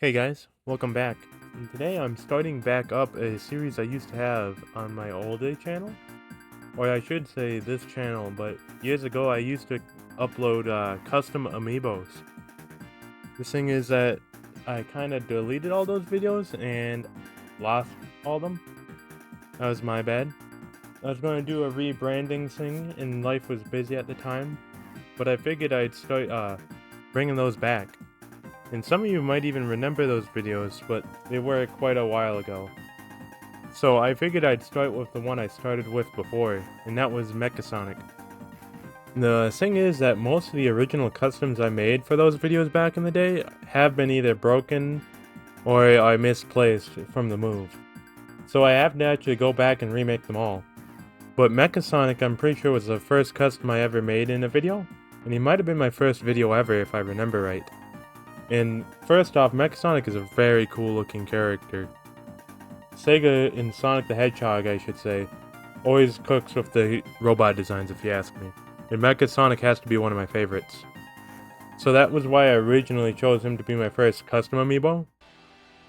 Hey guys, welcome back. And today I'm starting back up a series I used to have on my older channel. Or I should say this channel, but years ago I used to upload custom Amiibos. The thing is that I kind of deleted all those videos and lost all them. That was my bad. I was going to do a rebranding thing and life was busy at the time. But I figured I'd start bringing those back. And some of you might even remember those videos, but they were quite a while ago. So I figured I'd start with the one I started with before, and that was Mecha. The thing is that most of the original customs I made for those videos back in the day have been either broken or I misplaced from the move. So I have to actually go back and remake them all. But Mecha I'm pretty sure was the first custom I ever made in a video, and he might have been my first video ever if I remember right. And first off, Mecha is a very cool looking character. Sega in Sonic the Hedgehog, I should say, always cooks with the robot designs if you ask me. And Mecha has to be one of my favorites. So that was why I originally chose him to be my first custom amiibo.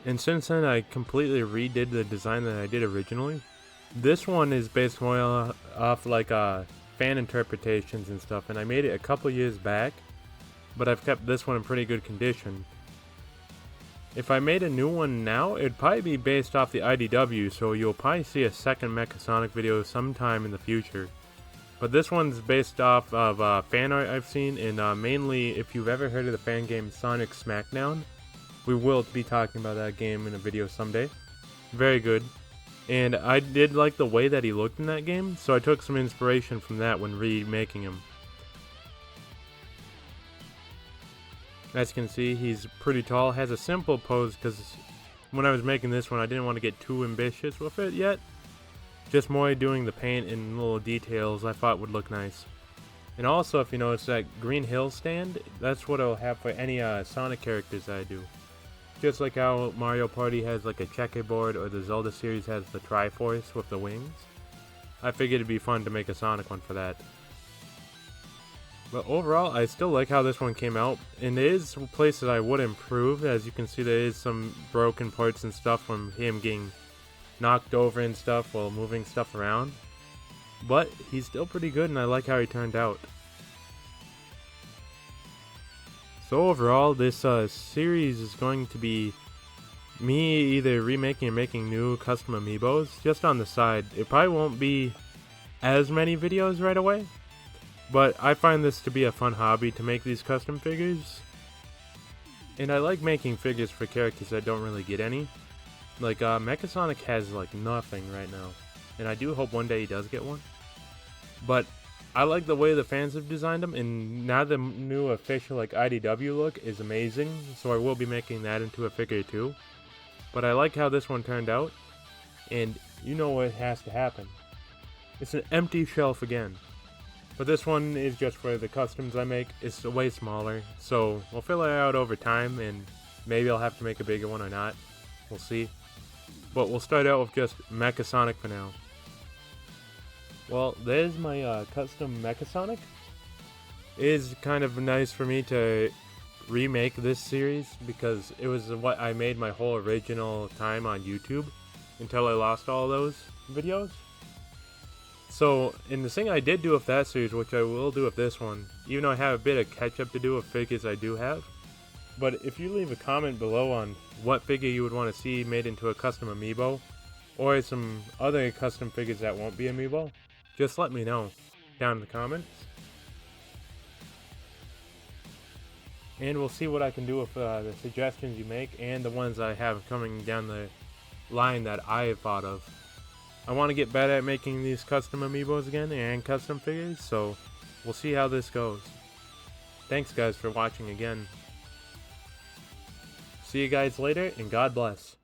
And since then I completely redid the design that I did originally. This one is based more off like fan interpretations and stuff, and I made it a couple years back. But I've kept this one in pretty good condition. If I made a new one now, it'd probably be based off the IDW, so you'll probably see a second Mecha video sometime in the future. But this one's based off of fan art I've seen, and mainly if you've ever heard of the fan game Sonic Smackdown, we will be talking about that game in a video someday. Very good. And I did like the way that he looked in that game, so I took some inspiration from that when remaking him. As you can see, he's pretty tall, has a simple pose because when I was making this one I didn't want to get too ambitious with it yet. Just more doing the paint and little details I thought would look nice. And also, if you notice that green hill stand, that's what I'll have for any Sonic characters that I do. Just like how Mario Party has like a checkerboard or the Zelda series has the Triforce with the wings. I figured it'd be fun to make a Sonic one for that. But overall, I still like how this one came out, and there is places I would improve. As you can see, there is some broken parts and stuff from him getting knocked over and stuff while moving stuff around. But he's still pretty good, and I like how he turned out. So overall, this series is going to be me either remaking or making new custom amiibos, just on the side. It probably won't be as many videos right away. But I find this to be a fun hobby to make these custom figures. And I like making figures for characters that don't really get any. Like, Mecha has, like, nothing right now. And I do hope one day he does get one. But I like the way the fans have designed them. And now the new official, like, IDW look is amazing. So I will be making that into a figure too. But I like how this one turned out. And you know what has to happen. It's an empty shelf again. But this one is just for the customs I make. It's way smaller, so we'll fill it out over time, and maybe I'll have to make a bigger one or not. We'll see. But we'll start out with just Mecha for now. Well, there's my custom Mecha. It is kind of nice for me to remake this series, because it was what I made my whole original time on YouTube, until I lost all those videos. So, in the thing I did do with that series, which I will do with this one, even though I have a bit of catch-up to do with figures I do have, but if you leave a comment below on what figure you would want to see made into a custom amiibo, or some other custom figures that won't be amiibo, just let me know down in the comments. And we'll see what I can do with the suggestions you make, and the ones I have coming down the line that I have thought of. I want to get better at making these custom amiibos again and custom figures, so we'll see how this goes. Thanks guys for watching again. See you guys later, and God bless.